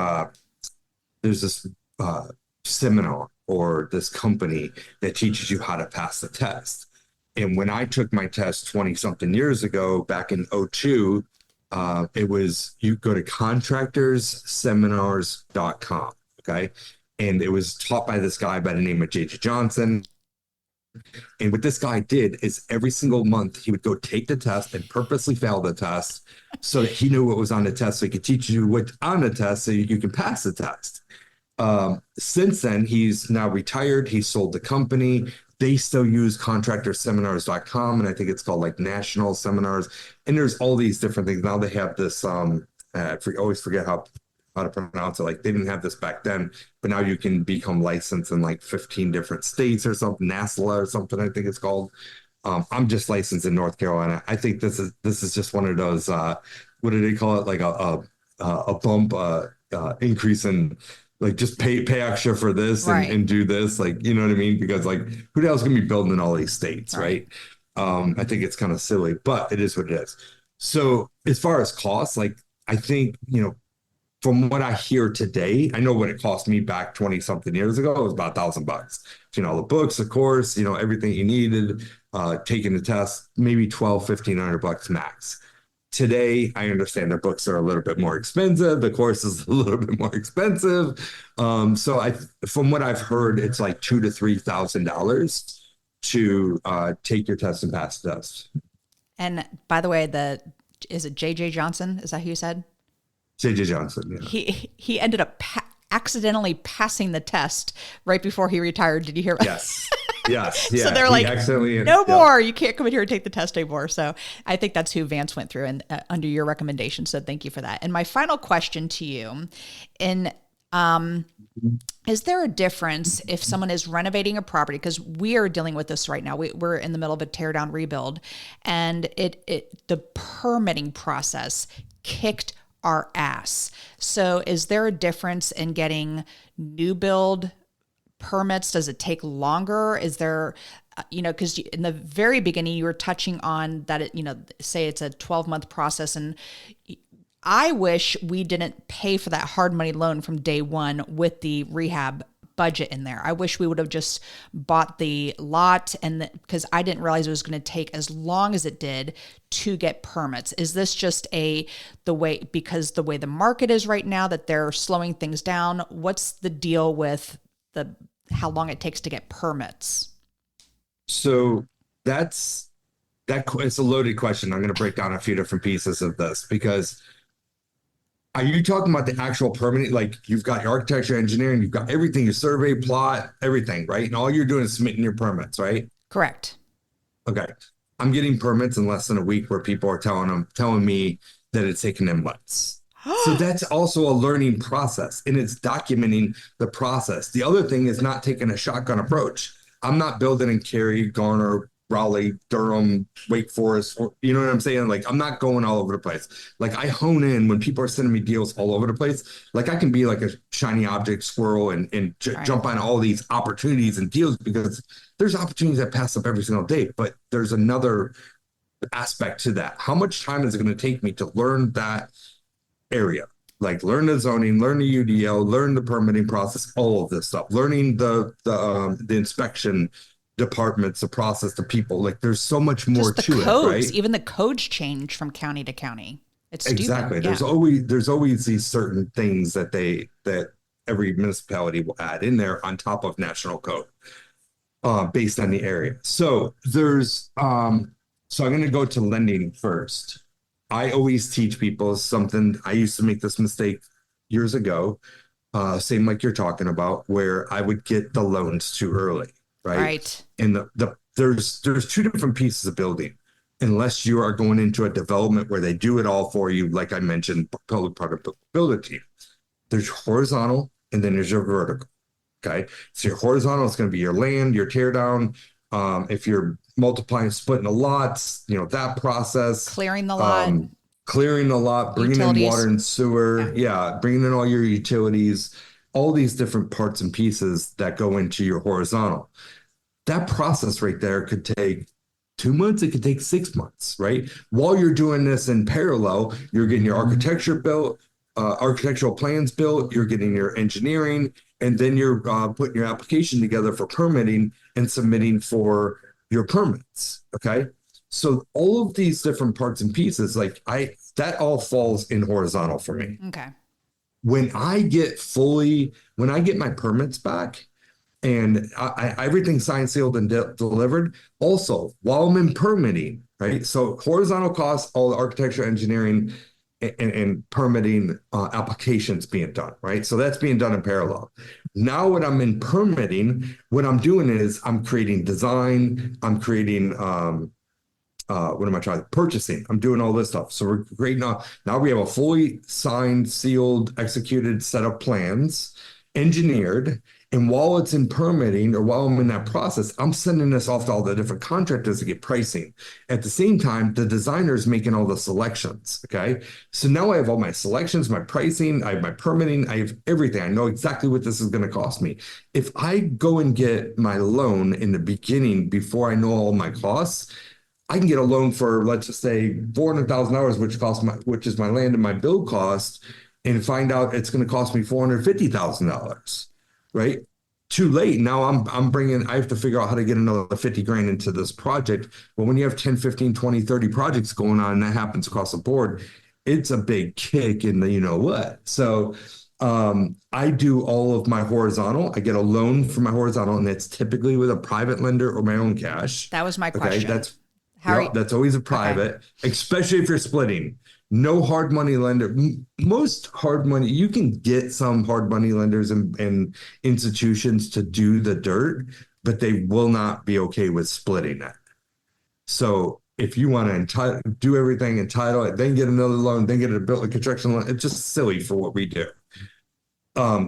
Speaker 3: seminar or this company that teaches you how to pass the test. And when I took my test 20 something years ago, back in 2002, it was, you go to contractorsseminars.com. Okay. And it was taught by this guy by the name of J.J. Johnson. And what this guy did is every single month he would go take the test and purposely fail the test so that he knew what was on the test, so he could teach you what's on the test so you can pass the test. Since then, he's now retired. He sold the company. They still use contractorseminars.com, and I think it's called like National Seminars. And there's all these different things. Now they have this, always forget how to pronounce it. Like they didn't have this back then, but now you can become licensed in like 15 different states or something, NASLA or something, I think it's called. I'm just licensed in North Carolina. I think this is just one of those, what do they call it? Like a bump, increase in, like, just pay extra for this
Speaker 2: Right.
Speaker 3: and do this, like, you know what I mean? Because like, who the hell's gonna be building in all these states, right? I think it's kind of silly, but it is what it is. So as far as costs, like, I think, from what I hear today, I know what it cost me back 20 something years ago, it was about $1,000. All the books, the course, everything you needed, taking the test, maybe 1,200, $1,500 max. Today, I understand the books are a little bit more expensive. The course is a little bit more expensive. So from what I've heard, it's like $2,000 to $3,000 to take your test and pass the test.
Speaker 2: And by the way, is it JJ Johnson? Is that who you said?
Speaker 3: JJ Johnson. Yeah.
Speaker 2: He ended up accidentally passing the test right before he retired. Did you hear about
Speaker 3: Yes. Yes. Yeah.
Speaker 2: So they're like, no more. You can't come in here and take the test anymore. So I think that's who Vance went through and under your recommendation. So thank you for that. And my final question to you, is there a difference if someone is renovating a property? Because we are dealing with this right now. We're in the middle of a tear down rebuild, and the permitting process kicked our ass. So is there a difference in getting new build permits? Does it take longer? Is there, because in the very beginning you were touching on that, say it's a 12-month process, and I wish we didn't pay for that hard money loan from day one with the rehab budget in there. I wish we would have just bought the lot, and because I didn't realize it was going to take as long as it did to get permits. Is this just because the way the market is right now that they're slowing things down? What's the deal with how long it takes to get permits?
Speaker 3: So it's a loaded question. I'm going to break down a few different pieces of this, because are you talking about the actual permitting? Like, you've got your architecture, engineering, you've got everything, your survey, plot, everything, right? And all you're doing is submitting your permits, right?
Speaker 2: Correct.
Speaker 3: Okay. I'm getting permits in less than a week where people are telling me that it's taken them months. So that's also a learning process, and it's documenting the process. The other thing is not taking a shotgun approach. I'm not building in Cary, Garner, Raleigh, Durham, Wake Forest, or, you know what I'm saying? Like, I'm not going all over the place. Like, I hone in when people are sending me deals all over the place. Like, I can be like a shiny object squirrel and
Speaker 2: right.
Speaker 3: jump on all these opportunities and deals, because there's opportunities that pass up every single day. But there's another aspect to that. How much time is it going to take me to learn that area? Like, learn the zoning, learn the UDO, learn the permitting process, all of this stuff, learning the inspection departments, the process, the people. Like, there's so much more to
Speaker 2: codes,
Speaker 3: it, right?
Speaker 2: Even the codes change from county to county. It's
Speaker 3: exactly.
Speaker 2: Stupid.
Speaker 3: There's always these certain things that every municipality will add in there on top of national code, based on the area. So so I'm going to go to lending first. I always teach people something. I used to make this mistake years ago, same like you're talking about, where I would get the loans too early, right? And there's two different pieces of building. Unless you are going into a development where they do it all for you, like I mentioned, public-private builder team. There's horizontal, and then there's your vertical. Okay, so your horizontal is going to be your land, your tear down. If you're multiplying, splitting the lots, that process,
Speaker 2: clearing the lot,
Speaker 3: bringing
Speaker 2: utilities.
Speaker 3: in water and sewer, bringing in all your utilities, all these different parts and pieces that go into your horizontal. That process right there could take 2 months. It could take 6 months, right? While you're doing this in parallel, you're getting your architecture built, architectural plans built, you're getting your engineering, and then you're putting your application together for permitting and submitting for your permits. Okay. So all of these different parts and pieces, that all falls in horizontal for me.
Speaker 2: Okay.
Speaker 3: When I get my permits back and everything signed, sealed, and delivered, also while I'm in permitting, right? So horizontal costs, all the architecture, engineering, and permitting applications being done, right? So that's being done in parallel. Now, when I'm in permitting, what I'm doing is I'm creating design, I'm creating what am I trying? Purchasing. I'm doing all this stuff. So we're creating now we have a fully signed, sealed, executed set of plans, engineered. And while it's in permitting or while I'm in that process, I'm sending this off to all the different contractors to get pricing. At the same time, the designer is making all the selections. Okay. So now I have all my selections, my pricing, I have my permitting, I have everything. I know exactly what this is going to cost me. If I go and get my loan in the beginning before I know all my costs, I can get a loan for, let's just say, $400,000, which is my land and my build cost, and find out it's going to cost me $450,000. Right? Too late. Now I have to figure out how to get another 50 grand into this project. But when you have 10, 15, 20, 30 projects going on, and that happens across the board, it's a big kick in the, you know what? So I do all of my horizontal. I get a loan for my horizontal, and it's typically with a private lender or my own cash.
Speaker 2: That was my question.
Speaker 3: Okay, that's always a private, especially if you're splitting. No hard money lender. Most hard money, you can get some hard money lenders and institutions to do the dirt, but they will not be okay with splitting it. So if you want to do everything, entitle it, then get another loan, then get a construction loan, it's just silly for what we do.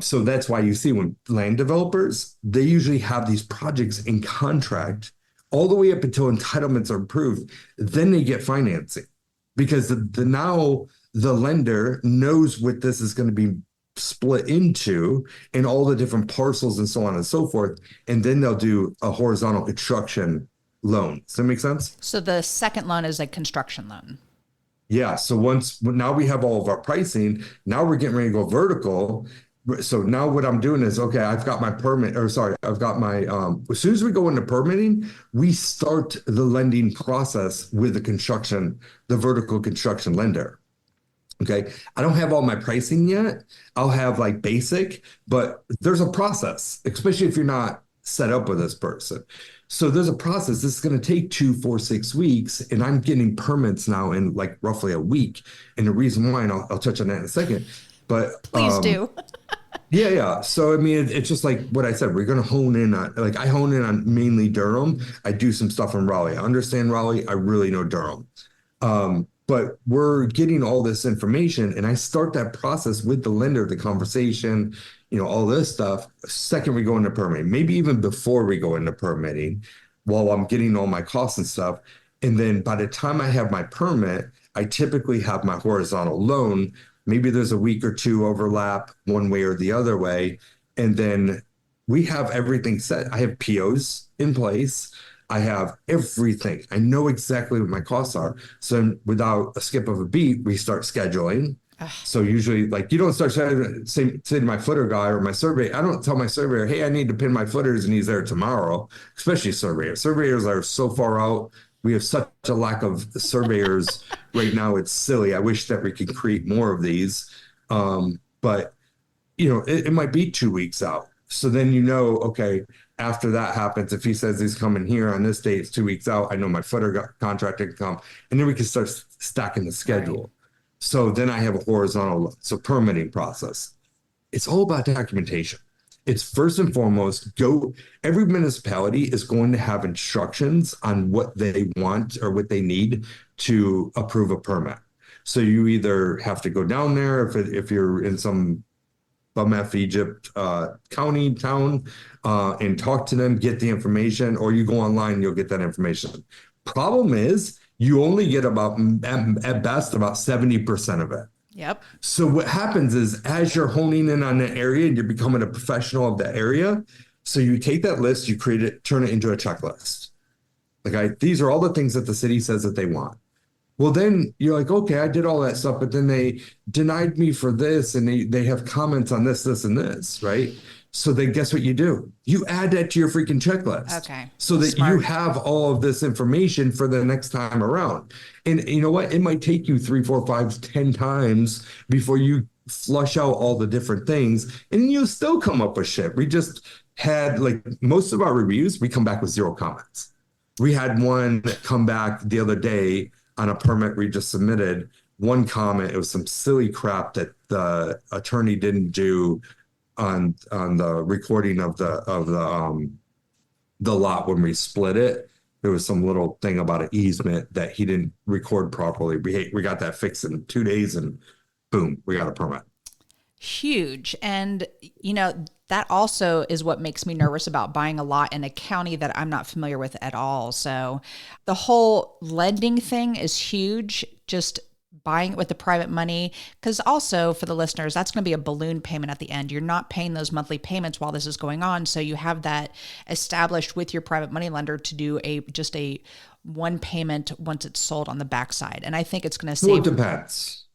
Speaker 3: So that's why you see when land developers, they usually have these projects in contract all the way up until entitlements are approved. Then they get financing because now the lender knows what this is going to be split into and all the different parcels and so on and so forth. And then they'll do a horizontal construction loan. Does that make sense?
Speaker 2: So the second loan is a construction loan.
Speaker 3: Yeah. So now we have all of our pricing, now we're getting ready to go vertical. So now what I'm doing is, okay, I've got my permit, as soon as we go into permitting, we start the lending process with the vertical construction lender. Okay. I don't have all my pricing yet. I'll have like basic, but there's a process, especially if you're not set up with this person. So there's a process. This is going to take 2, 4, 6 weeks. And I'm getting permits now in like roughly a week. And the reason why, and I'll touch on that in a second, but
Speaker 2: please do.
Speaker 3: Yeah. So, I mean, it's just like what I said, we're going to hone in on, like I hone in on mainly Durham. I do some stuff in Raleigh. I understand Raleigh. I really know Durham. But we're getting all this information and I start that process with the lender, the conversation, all this stuff. Second, we go into permitting, maybe even before we go into permitting while I'm getting all my costs and stuff. And then by the time I have my permit, I typically have my horizontal loan. Maybe there's a week or two overlap one way or the other way. And then we have everything set. I have POs in place. I have everything. I know exactly what my costs are. So without a skip of a beat, we start scheduling. So usually, like, you don't start say to my footer guy or my surveyor. I don't tell my surveyor, hey, I need to pin my footers and he's there tomorrow, especially surveyors. Surveyors are so far out. We have such a lack of surveyors right now. It's silly. I wish that we could create more of these. But, it might be 2 weeks out. So then, okay, after that happens, if he says he's coming here on this date, it's 2 weeks out. I know my footer contractor can come. And then we can start stacking the schedule. Right. So then I have a horizontal, permitting process. It's all about documentation. It's first and foremost, every municipality is going to have instructions on what they want or what they need to approve a permit. So you either have to go down there if you're in some bum F Egypt county town and talk to them, get the information, or you go online, you'll get that information. Problem is, you only get at best about 70% of it.
Speaker 2: Yep. So
Speaker 3: what happens is as you're honing in on that area and you're becoming a professional of that area, so you take that list, you create it, turn it into a checklist. These are all the things that the city says that they want. Well, then you're like, okay, I did all that stuff, but then they denied me for this and they have comments on this, this, and this, right? So then guess what you do? You add that to your freaking checklist.
Speaker 2: Okay.
Speaker 3: So that you have all of this information for the next time around. And you know what? It might take you 3, 4, 5, 10 times before you flush out all the different things. And you'll still come up with shit. We just had, most of our reviews, we come back with 0 comments. We had one come back the other day on a permit we just submitted one comment. It was some silly crap that the attorney didn't do on the recording of the lot when we split it. There was some little thing about an easement that he didn't record properly. We got that fixed in 2 days, and boom, we got a permit.
Speaker 2: Huge. And, that also is what makes me nervous about buying a lot in a county that I'm not familiar with at all. So the whole lending thing is huge, just buying it with the private money. Because also for the listeners, that's going to be a balloon payment at the end. You're not paying those monthly payments while this is going on. So you have that established with your private money lender to do just a one payment once it's sold on the backside. And I think it's going to save.
Speaker 3: Well, it depends.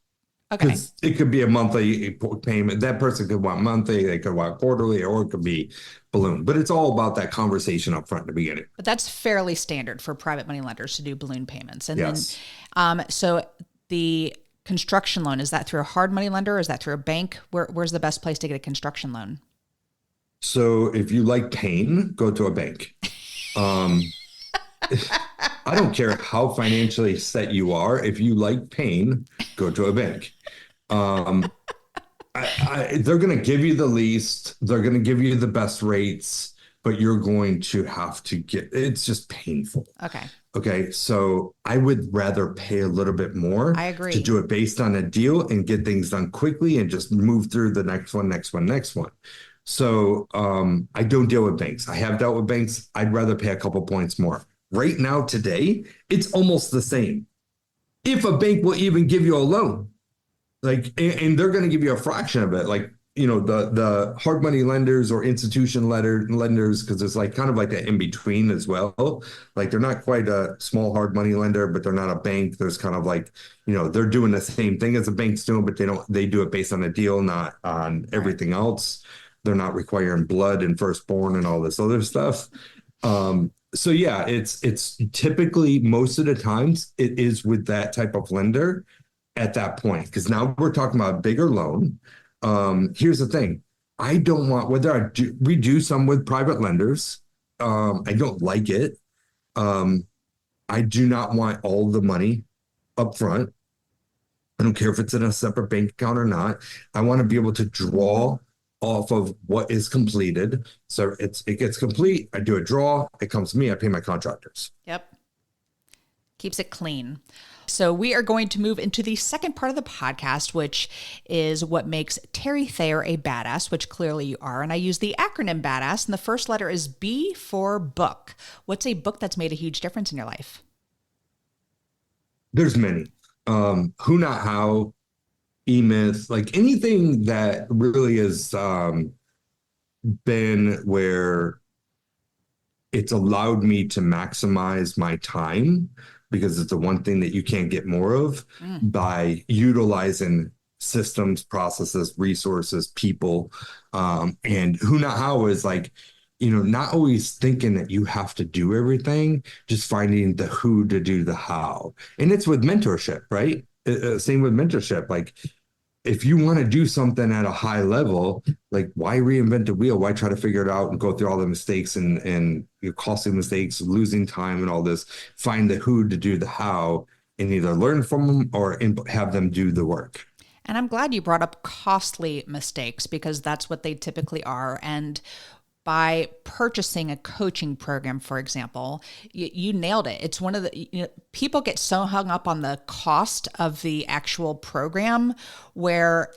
Speaker 2: Okay.
Speaker 3: Because it could be a monthly payment. That person could want monthly, they could want quarterly, or it could be balloon. But it's all about that conversation up front in the beginning.
Speaker 2: But that's fairly standard for private money lenders to do balloon payments. And
Speaker 3: yes.
Speaker 2: Then, so the construction loan, is that through a hard money lender? Is that through a bank? Where's the best place to get a construction loan?
Speaker 3: So if you like pain, go to a bank. I don't care how financially set you are. If you like pain, go to a bank. They're going to give you the least. They're going to give you the best rates, but you're going to have to it's just painful. Okay. So I would rather pay a little bit more.
Speaker 2: I agree.
Speaker 3: To do it based on a deal and get things done quickly and just move through the next one. So I don't deal with banks. I have dealt with banks. I'd rather pay a couple points more. Right now, today, it's almost the same. If a bank will even give you a loan, and they're going to give you a fraction of it, the hard money lenders or institution lenders, because it's kind of like that in between as well. They're not quite a small hard money lender, but they're not a bank. There's kind of they're doing the same thing as a bank's doing, but they do it based on a deal, not on everything else. They're not requiring blood and firstborn and all this other stuff. So yeah, it's typically, most of the times it is with that type of lender at that point, because now we're talking about a bigger loan. Here's the thing. I don't want, we do some with private lenders. I don't like it. I do not want all the money up front. I don't care if it's in a separate bank account or not. I want to be able to draw off of what is completed. So it gets complete. I do a draw. It comes to me. I pay my contractors.
Speaker 2: Yep. Keeps it clean. So we are going to move into the second part of the podcast, which is what makes Terry Thayer a badass, which clearly you are. And I use the acronym BADASS, and the first letter is B for book. What's a book that's made a huge difference in your life?
Speaker 3: There's many. Who Not How, E-Myth, anything that really has been where it's allowed me to maximize my time, because it's the one thing that you can't get more of by utilizing systems, processes, resources, people. And Who Not How is not always thinking that you have to do everything, just finding the who to do the how. And it's with mentorship, right? Same with mentorship. If you want to do something at a high level, why reinvent the wheel? Why try to figure it out and go through all the mistakes and costly mistakes, losing time and all this? Find the who to do the how, and either learn from them or have them do the work.
Speaker 2: And I'm glad you brought up costly mistakes, because that's what they typically are. And by purchasing a coaching program, for example, you nailed it. It's one of the, people get so hung up on the cost of the actual program where,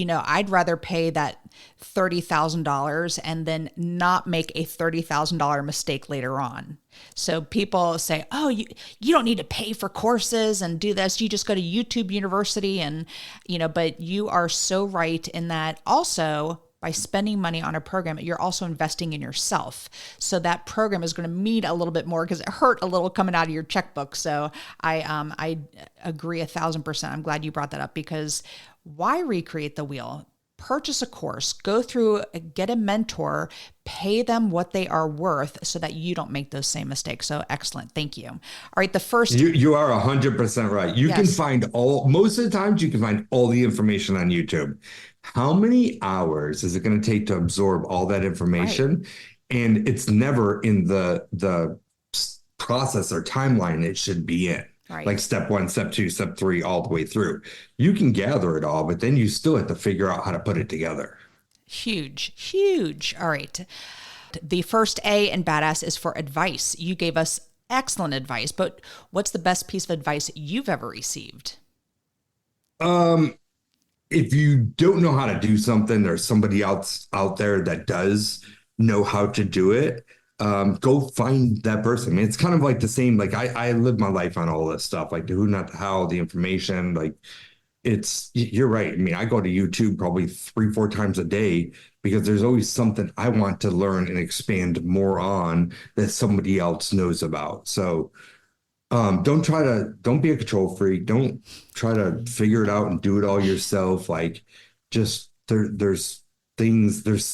Speaker 2: I'd rather pay that $30,000 and then not make a $30,000 mistake later on. So people say, oh, you don't need to pay for courses and do this. You just go to YouTube University and, but you are so right in that. Also, by spending money on a program, you're also investing in yourself. So that program is going to mean a little bit more, because it hurt a little coming out of your checkbook. So I agree 1,000%. I'm glad you brought that up, because why recreate the wheel? Purchase a course, go through, get a mentor, pay them what they are worth so that you don't make those same mistakes. So excellent. Thank you. All right. The first.
Speaker 3: You are 100% right. You can find most of the times you can find all the information on YouTube. How many hours is it going to take to absorb all that information? Right. And it's never in the process or timeline it should be in.
Speaker 2: Right.
Speaker 3: like step 1, step 2, step 3, all the way through. You can gather it all, but then you still have to figure out how to put it together.
Speaker 2: Huge, huge. All right. The first A in badass is for advice. You gave us excellent advice, but what's the best piece of advice you've ever received?
Speaker 3: If you don't know how to do something, there's somebody else out there that does know how to do it. Go find that person. I mean, it's kind of like the same, like I live my life on all this stuff, like the who, not the how, the information, like you're right. I mean, I go to YouTube probably 3, 4 times a day because there's always something I want to learn and expand more on that somebody else knows about. So don't be a control freak. Don't try to figure it out and do it all yourself. Like just there's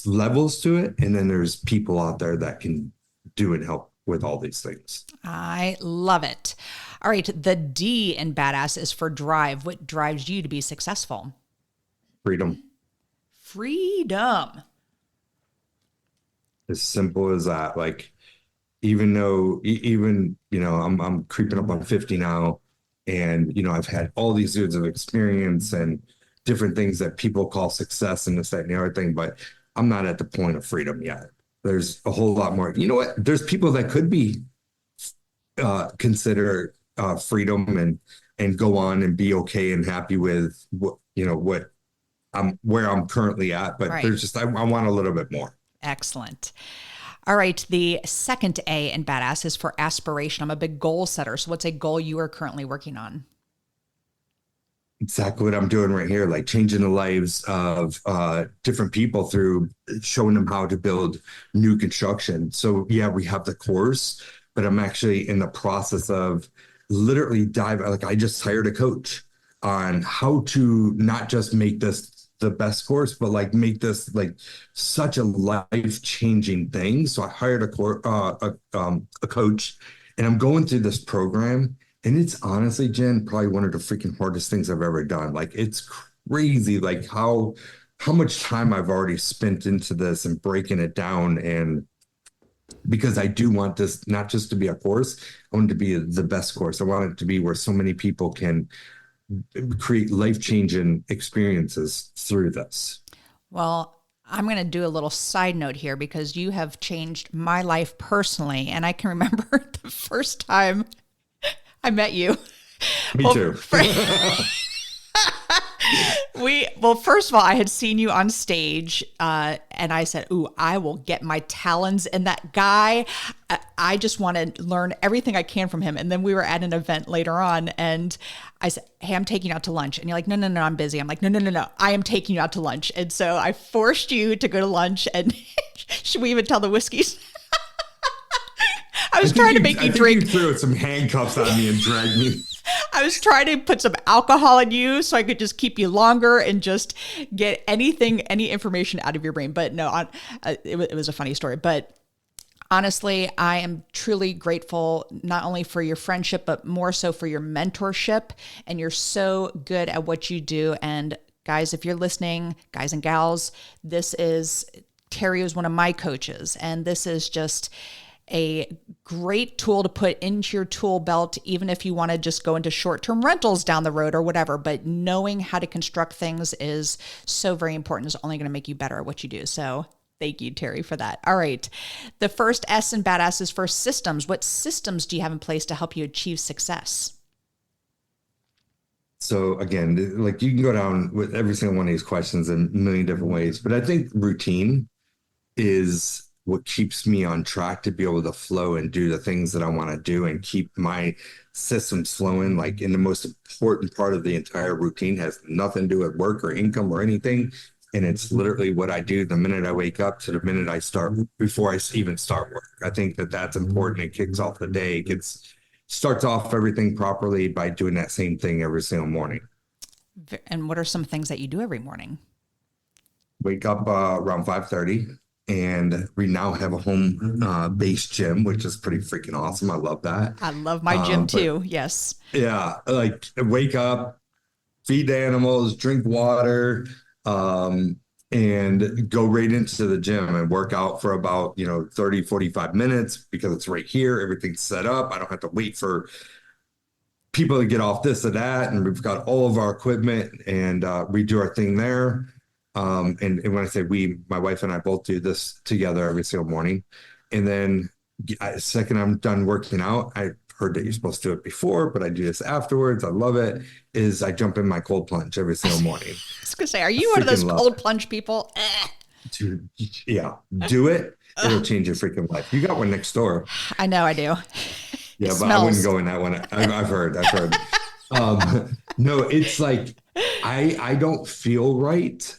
Speaker 3: levels to it. And then there's people out there that can do and help with all these things.
Speaker 2: I love it. All right. The D in badass is for drive. What drives you to be successful?
Speaker 3: Freedom.
Speaker 2: Freedom.
Speaker 3: As simple as that. Like, even though I'm creeping up on 50 now, and I've had all these years of experience and different things that people call success and this, that, and the other thing, but I'm not at the point of freedom yet. There's a whole lot more. You know what? There's people that could be consider freedom and go on and be okay and happy with where I'm currently at, but
Speaker 2: Right.
Speaker 3: there's just I want a little bit more.
Speaker 2: Excellent. All right. The second A in badass is for aspiration. I'm a big goal setter. So what's a goal you are currently working on?
Speaker 3: Exactly what I'm doing right here, like changing the lives of different people through showing them how to build new construction. So yeah, we have the course, but I'm actually in the process of literally like I just hired a coach on how to not just make this the best course, but like make this like such a life-changing thing. So I hired a coach, and I'm going through this program. And it's honestly, Jen, probably one of the freaking hardest things I've ever done. Like it's crazy, like how much time I've already spent into this and breaking it down. And because I do want this not just to be a course, I want it to be the best course. I want it to be where so many people can create life-changing experiences through this.
Speaker 2: Well, I'm going to do a little side note here because you have changed my life personally. And I can remember the first time I met you.
Speaker 3: Me too.
Speaker 2: First of all, I had seen you on stage, and I said, "Ooh, I will get my talons in that guy. I just want to learn everything I can from him." And then we were at an event later on, and I said, "Hey, I'm taking you out to lunch." And you're like, "No, I'm busy." I'm like, No, I am taking you out to lunch." And so I forced you to go to lunch. And should we even tell the whiskeys? I was trying to make you drink.
Speaker 3: You threw some handcuffs on me and dragged me.
Speaker 2: I was trying to put some alcohol in you so I could just keep you longer and just get any information out of your brain. But no, it was a funny story. But honestly, I am truly grateful not only for your friendship, but more so for your mentorship. And you're so good at what you do. And guys, if you're listening, guys and gals, Terry is one of my coaches. And this is just a great tool to put into your tool belt, even if you want to just go into short-term rentals down the road or whatever. But knowing how to construct things is so very important. It's only going to make you better at what you do. So thank you, Terry, for that. All right. The first S in badass is for systems. What systems do you have in place to help you achieve success?
Speaker 3: So again, like you can go down with every single one of these questions in a million different ways, but I think routine is what keeps me on track to be able to flow and do the things that I want to do and keep my systems flowing. Like, in the most important part of the entire routine has nothing to do with work or income or anything. And it's literally what I do the minute I wake up to the minute I start, before I even start work. I think that that's important. It kicks off the day. Starts off everything properly by doing that same thing every single morning.
Speaker 2: And what are some things that you do every morning?
Speaker 3: Wake up around 5:30. And we now have a home based gym, which is pretty freaking awesome. I love that.
Speaker 2: I love my gym too. Yes.
Speaker 3: Yeah. Like wake up, feed the animals, drink water, and go right into the gym and work out for about, 30, 45 minutes because it's right here. Everything's set up. I don't have to wait for people that get off this or that, and we've got all of our equipment, and we do our thing there. And when I say we, my wife and I both do this together every single morning. And then second I'm done working out, I heard that you're supposed to do it before, but I do this afterwards. I love it. Is I jump in my cold plunge every single morning.
Speaker 2: I was gonna say, are you one of those cold plunge people?
Speaker 3: Dude, yeah, do it. It'll change your freaking life. You got one next door.
Speaker 2: I know I do.
Speaker 3: Yeah, but I wouldn't go in that one. I've heard. No, it's like I don't feel right.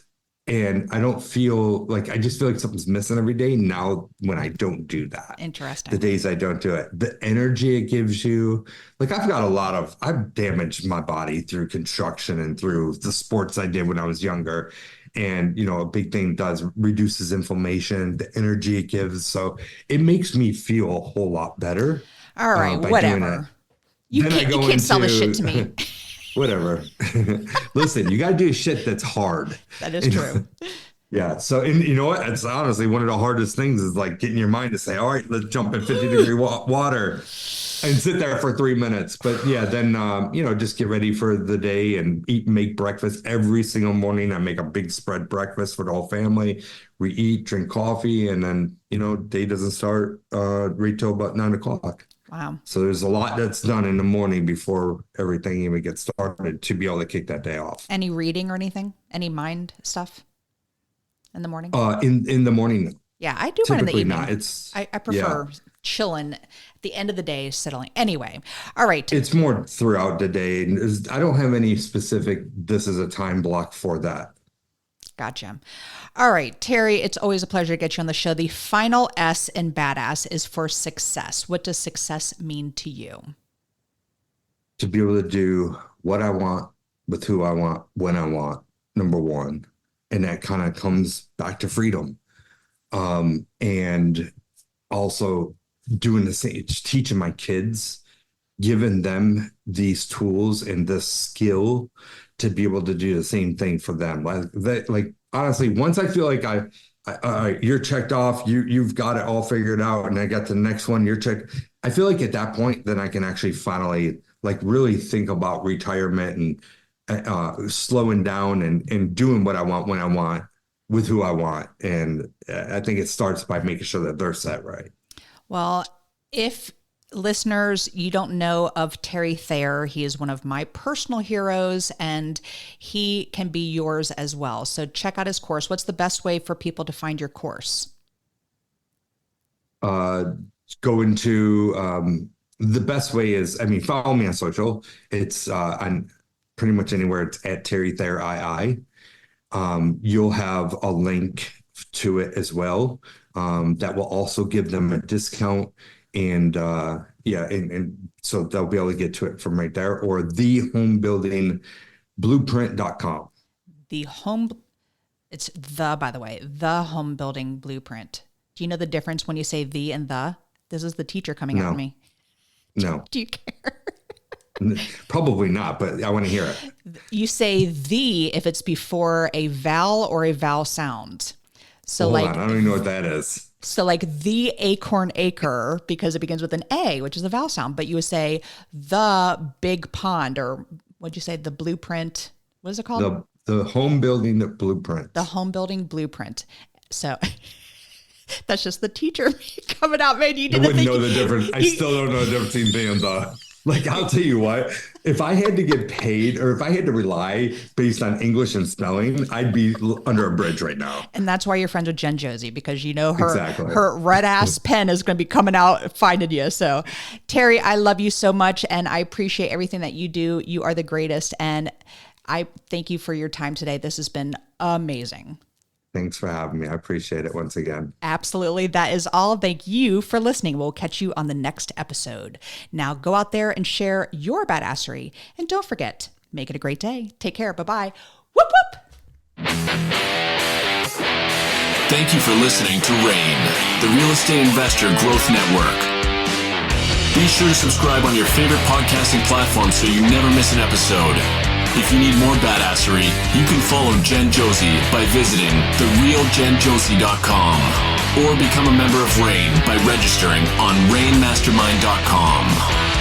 Speaker 3: And I don't feel like, I just feel like something's missing every day now when I don't do that.
Speaker 2: Interesting.
Speaker 3: The days I don't do it, the energy it gives you. Like I've damaged my body through construction and through the sports I did when I was younger. And, a big thing reduces inflammation, the energy it gives. So it makes me feel a whole lot better.
Speaker 2: All right, whatever. You can't sell this shit to me.
Speaker 3: Whatever. Listen, you got to do shit that's hard.
Speaker 2: That is true.
Speaker 3: Yeah. So, and you know what? It's honestly one of the hardest things is like getting your mind to say, all right, let's jump in 50-degree water and sit there for 3 minutes. But yeah, then, just get ready for the day and make breakfast every single morning. I make a big spread breakfast for the whole family. We eat, drink coffee, and then, day doesn't start right till about 9 o'clock.
Speaker 2: Wow.
Speaker 3: So there's a lot that's done in the morning before everything even gets started to be able to kick that day off.
Speaker 2: Any reading or anything? Any mind stuff in the morning?
Speaker 3: In the morning.
Speaker 2: Yeah, I do one in the evening.
Speaker 3: Not.
Speaker 2: I prefer chilling at the end of the day, settling. Anyway, all right.
Speaker 3: It's more throughout the day. I don't have any specific, this is a time block for that.
Speaker 2: Gotcha. All right, Terry, it's always a pleasure to get you on the show. The final S in badass is for success. What does success mean to you?
Speaker 3: To be able to do what I want with who I want, when I want, number one. And that kind of comes back to freedom. And also doing the same, teaching my kids, giving them these tools and this skill to be able to do the same thing for them. Like honestly, once I feel like you're checked off, you've got it all figured out, and I got the next one, you're checked. I feel like at that point, then I can actually finally like really think about retirement and slowing down and doing what I want when I want with who I want. And I think it starts by making sure that they're set right.
Speaker 2: Well, if listeners, you don't know of Terry Thayer, he is one of my personal heroes, and he can be yours as well. So check out his course. What's the best way for people to find your course?
Speaker 3: Go into the best way is, follow me on social. It's on pretty much anywhere. It's at Terry Thayer II. You'll have a link to it as well. That will also give them a discount. And so they'll be able to get to it from right there, or thehomebuildingblueprint.com.
Speaker 2: By the way, the Home Building Blueprint. Do you know the difference when you say the and the? This is the teacher coming at me.
Speaker 3: No.
Speaker 2: Do you care?
Speaker 3: Probably not, but I want to hear it.
Speaker 2: You say the if it's before a vowel or a vowel sound. So
Speaker 3: Hold on, I don't even know what that is.
Speaker 2: So like the acorn acre, because it begins with an A, which is a vowel sound, but you would say the big pond, or what'd you say? The blueprint. What is it called?
Speaker 3: The home building blueprint.
Speaker 2: The home building blueprint. So that's just the teacher coming out, man.
Speaker 3: I wouldn't know the difference. I still don't know the difference between the. Like, I'll tell you what, if I had to get paid or if I had to rely based on English and spelling, I'd be under a bridge right now.
Speaker 2: And that's why you're friends with Jen Josie, because you know her,
Speaker 3: exactly.
Speaker 2: Her red ass pen is going to be coming out finding you. So Terry, I love you so much and I appreciate everything that you do. You are the greatest. And I thank you for your time today. This has been amazing.
Speaker 3: Thanks for having me. I appreciate it once again.
Speaker 2: Absolutely. That is all. Thank you for listening. We'll catch you on the next episode. Now go out there and share your badassery. And don't forget, make it a great day. Take care. Bye-bye. Whoop, whoop.
Speaker 1: Thank you for listening to RAIN, the Real Estate Investor Growth Network. Be sure to subscribe on your favorite podcasting platform so you never miss an episode. If you need more badassery, you can follow Jen Josie by visiting therealjenjosie.com or become a member of RAIN by registering on rainmastermind.com.